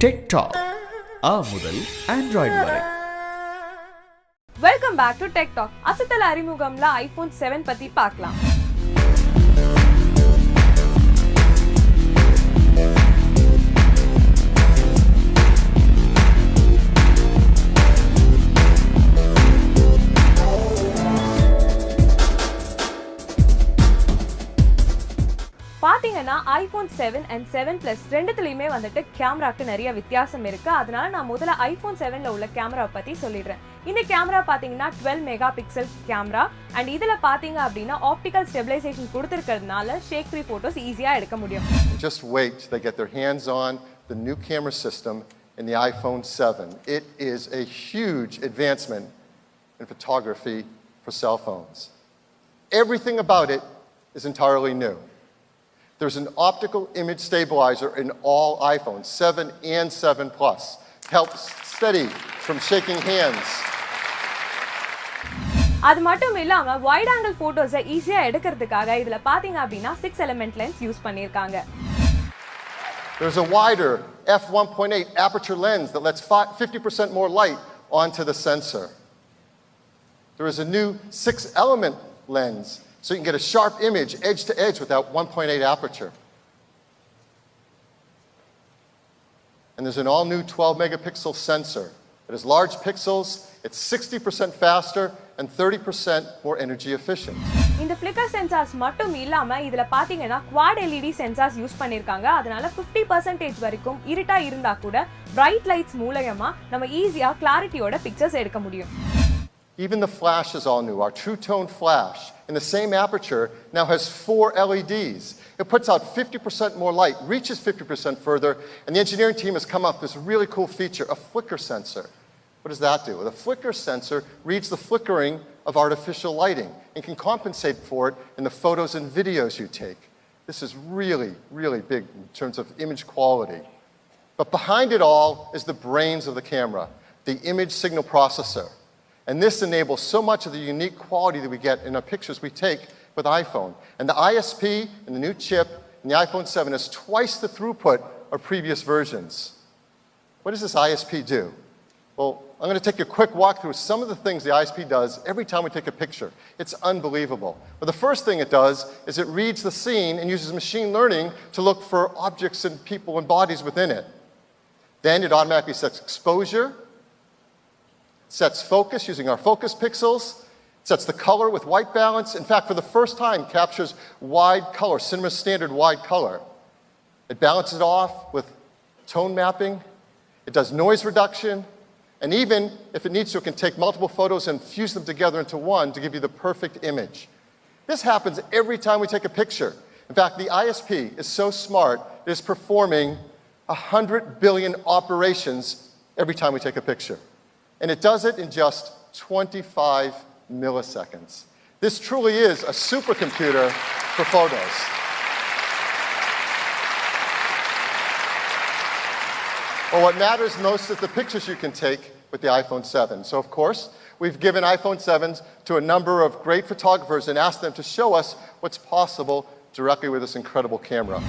TikTok A முதல் Android வரை. Welcome back to Tech Talk. அசத்தல் அறிமுகம்ல iPhone 7 பத்தி பார்க்கலாம். பாத்தீங்கன்னா iPhone 7 and 7 Plus ரெண்டுத்துலயுமே வந்துட்டு கேமராக்கு நிறைய வித்தியாசம் இருக்கு. அதனால நான் முதல்ல iPhone 7ல உள்ள கேமரா பத்தி சொல்லிடுறேன். இந்த கேமரா பாத்தீங்கன்னா 12 மெகா பிக்சல் கேமரா அண்ட் இதுல பாத்தீங்க அப்படின்னா ஆப்டிகல் ஸ்டெபிலைசேஷன் கொடுத்திருக்கிறதுனால ஷேக் ஃப்ரீ போட்டோஸ் ஈஸியா எடுக்க முடியும். Just wait till they get their hands on the new camera system in the iPhone 7. It is a huge advancement in photography for cell phones. Everything about it is entirely new. There's an optical image stabilizer in all iPhones, 7 and 7 Plus. Helps steady from shaking hands. அது மட்டும் இல்லாம wide angle photos ஈஸியா எடுக்கிறதுக்காக இதுல பாத்தீங்க அப்படினா 6 element lens use பண்ணிருக்காங்க. There's a wider f1.8 aperture lens that lets 50% more light onto the sensor. There is a new 6 element lens, so you can get a sharp image edge to edge with that 1.8 aperture. And there's an all-new 12 megapixel sensor. It has large pixels, it's 60% faster and 30% more energy efficient. இந்த flicker sensors மட்டும் இல்லாம இதுல பாத்தீங்கன்னா quad LED sensors use பண்ணிருக்காங்க. அதனால 50% வரைக்கும் இருட்டா இருந்தா கூட bright lights மூலமா நம்ம ஈஸியா கிளாரிட்டியோட பிக்சர்ஸ் எடுக்க முடியும். Even the flash is all new. Our True Tone flash in the same aperture now has 4 LEDs. It puts out 50% more light, reaches 50% further, and the engineering team has come up with this really cool feature, a flicker sensor. What does that do? Well, the flicker sensor reads the flickering of artificial lighting and can compensate for it in the photos and videos you take. This is really, really big in terms of image quality. But behind it all is the brains of the camera, the image signal processor. And this enables so much of the unique quality that we get in our pictures we take with iPhone. And the ISP and the new chip in the iPhone 7 is twice the throughput of previous versions. What does this ISP do? Well, I'm going to take a quick walk through some of the things the ISP does every time we take a picture. It's unbelievable. But the first thing it does is it reads the scene and uses machine learning to look for objects and people and bodies within it. Then it automatically sets exposure, sets focus using our focus pixels, sets the color with white balance. In fact, for the first time, captures wide color, cinema standard wide color. It balances it off with tone mapping. It does noise reduction. And even if it needs to, it can take multiple photos and fuse them together into one to give you the perfect image. This happens every time we take a picture. In fact, the ISP is so smart, it is performing 100 billion operations every time we take a picture. And it does it in just 25 milliseconds. This truly is a supercomputer for photos. Well, what matters most is the pictures you can take with the iPhone 7. So, of course, we've given iPhone 7s to a number of great photographers and asked them to show us what's possible directly with this incredible camera.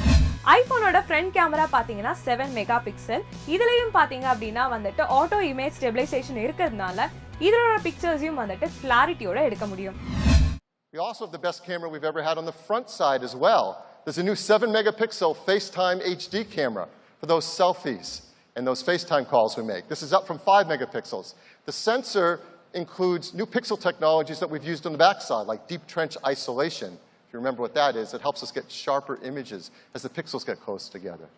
iPhone-ஓட front camera பாத்தீங்கன்னா 7 mega pixel. இதுலயும் பாத்தீங்க அப்படினா வந்துட்டு auto image stabilization இருக்கிறதுனால இதோட பிக்சர்ஸையும் வந்துட்டு கிளாரிட்டியோட எடுக்க முடியும். We also have the best camera we've ever had on the front side as well. There's a new 7 megapixel FaceTime HD camera for those selfies and those FaceTime calls we make. This is up from 5 megapixels. The sensor includes new pixel technologies that we've used on the backside, like deep trench isolation. If you remember what that is, it helps us get sharper images as the pixels get close together.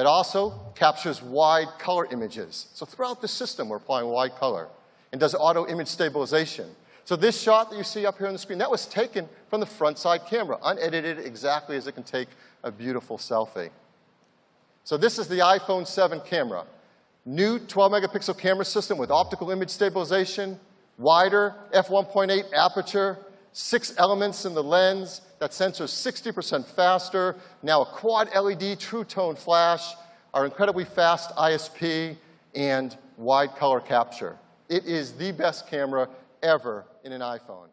It also captures wide color images. So throughout the system, we're applying wide color and does auto image stabilization. So this shot that you see up here on the screen, that was taken from the front side camera, unedited exactly as it can take a beautiful selfie. So this is the iPhone 7 camera. New 12 megapixel camera system with optical image stabilization, wider f1.8 aperture, 6 elements in the lens. That sensor is 60% faster. Now a quad LED True Tone flash, our incredibly fast ISP, and wide color capture. It is the best camera ever in an iPhone.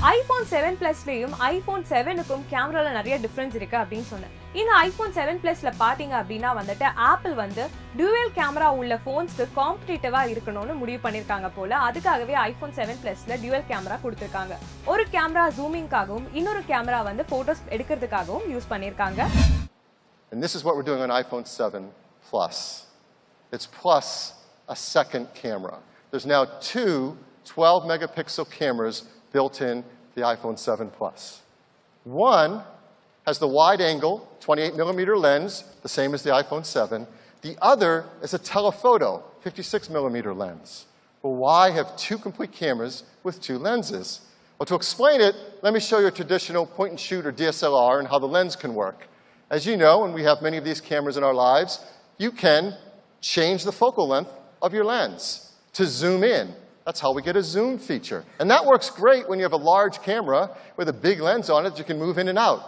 iPhone 7 Plusலயும் iPhone 7க்கும் கேமரால நிறைய difference இருக்கு அப்படின்னு சொன்னேன். இந்த iPhone 7 Plusல பாத்தீங்க அப்படின்னா வந்துட்டு apple வந்து டுவல் கேமரா உள்ள போன்ஸ்க்கு காம்படிட்டிவா இருக்கணும்னு முடிவு பண்ணிருக்காங்க போல. அதுக்காகவே iPhone 7 Plusல டுவல் கேமரா கொடுத்திருக்காங்க. ஒரு கேமரா ஜூமிங்காகவும் இன்னொரு கேமரா வந்து போட்டோஸ் எடுக்கிறதுக்காகவும் யூஸ் பண்ணிருக்காங்க. And this is what we're doing on iPhone 7 Plus. It's plus a second camera. There's now two 12 megapixel cameras built in the iPhone 7 Plus. One has the wide angle 28 millimeter lens, the same as the iPhone 7. The other is a telephoto 56 millimeter lens. Well, why have two complete cameras with two lenses? Well, to explain it, let me show you a traditional point and shoot or DSLR and how the lens can work. As you know, and we have many of these cameras in our lives, you can change the focal length of your lens to zoom in. That's how we get a zoom feature. And that works great when you have a large camera with a big lens on it that you can move in and out.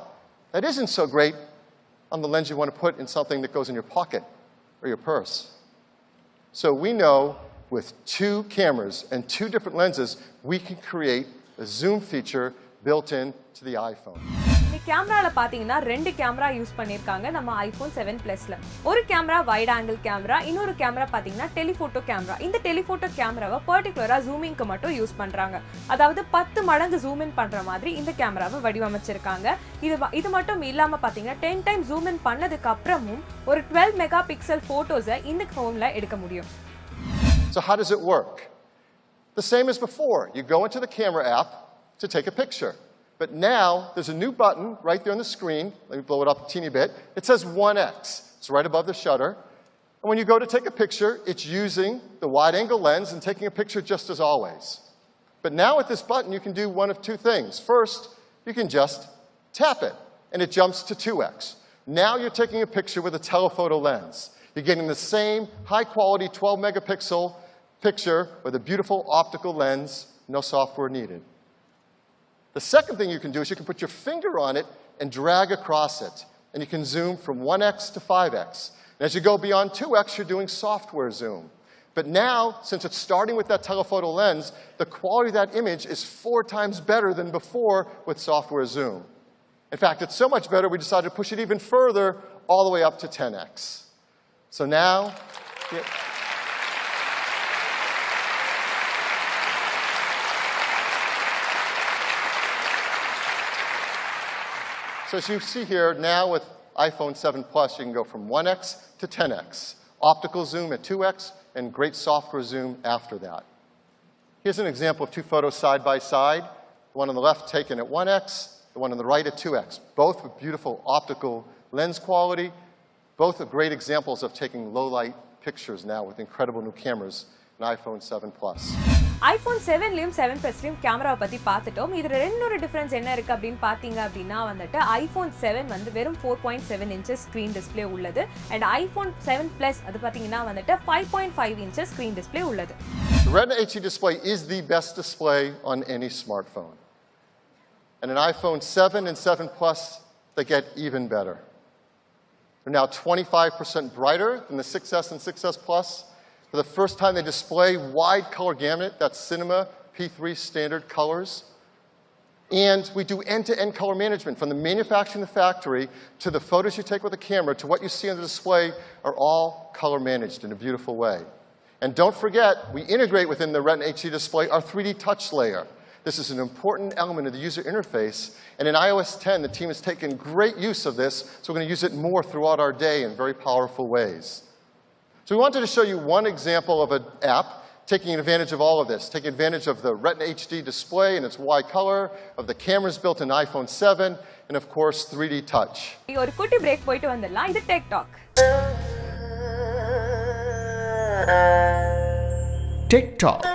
That isn't so great on the lens you want to put in something that goes in your pocket or your purse. So we know with two cameras and two different lenses, we can create a zoom feature built into the iPhone. இந்த கேமரால பாத்தீங்கன்னா ரெண்டு camera use பண்ணிருக்காங்க நம்ம iPhone 7 Plusல. ஒரு camera wide angle camera, இன்னொரு camera பாத்தீங்கன்னா telephoto camera. இந்த டெலிஃபோட்டோ கேமராவை பர்టిక్యులரா ஜூமிங்க்கு மட்டும் யூஸ் பண்றாங்க. அதாவது 10 மடங்கு ஜூம் இன் பண்ற மாதிரி இந்த கேமராவை வடிவமைச்சிருக்காங்க. இது மட்டும் இல்லாம பாத்தீங்கன்னா 10 டைம் ஜூம் இன் பண்ணதுக்கு அப்புறமும் ஒரு 12 மெகா பிக்சல் போட்டோஸை இந்த ஃபோன்ல எடுக்க முடியும். So how does it work? The same as before. You go into the camera app to take a picture. But now there's a new button right there on the screen. Let me blow it up a teeny bit. It says 1x. It's right above the shutter. And when you go to take a picture, it's using the wide angle lens and taking a picture just as always. But now with this button, you can do one of two things. First, you can just tap it and it jumps to 2x. Now you're taking a picture with a telephoto lens. You're getting the same high quality 12 megapixel picture with a beautiful optical lens, no software needed. The second thing you can do is you can put your finger on it and drag across it. And you can zoom from 1x to 5x. And as you go beyond 2x, you're doing software zoom. But now, since it's starting with that telephoto lens, the quality of that image is 4 times better than before with software zoom. In fact, it's so much better, we decided to push it even further, all the way up to 10x. So now... So as you see here, now with iPhone 7 Plus, you can go from 1x to 10x. Optical zoom at 2x and great software zoom after that. Here's an example of two photos side by side. The one on the left taken at 1x, the one on the right at 2x. Both with beautiful optical lens quality. Both are great examples of taking low light pictures now with incredible new cameras in iPhone 7 Plus. iPhone 7லயும் 7 Plusலயும் கேமராவை பத்தி பார்த்துட்டோம். இதுல ரெண்டொரு difference என்ன இருக்கு அப்படின்னு பாத்தீங்க அப்படின்னா வந்துட்டு iPhone 7 வந்து வெறும் 4.7 inches ஸ்கிரீன் டிஸ்ப்ளே உள்ளது. அண்ட் iPhone 7 Plus அது பாத்தீங்கன்னா வந்துட்டு 5.5 inches ஸ்கிரீன் டிஸ்ப்ளே உள்ளது. The Retina HD display is the best display on any smartphone. And in iPhone 7 and 7 Plus, they get even better. They're now 25% brighter than the 6S and 6S Plus. For the first time, they display wide color gamut, that's Cinema P3 standard colors. And we do end-to-end color management, from the manufacturing in the factory to the photos you take with the camera to what you see on the display are all color managed in a beautiful way. And don't forget, we integrate within the Retina HD display our 3D touch layer. This is an important element of the user interface. And in iOS 10, the team has taken great use of this, so we're going to use it more throughout our day in very powerful ways. So we wanted to show you one example of an app taking advantage of all of this, taking advantage of the Retina HD display and its wide color, of the cameras built in iPhone 7, and of course 3D touch. ஒரு குட்டி break போயிட்டு வந்துடலாம். இது tech talk. Tech Talk.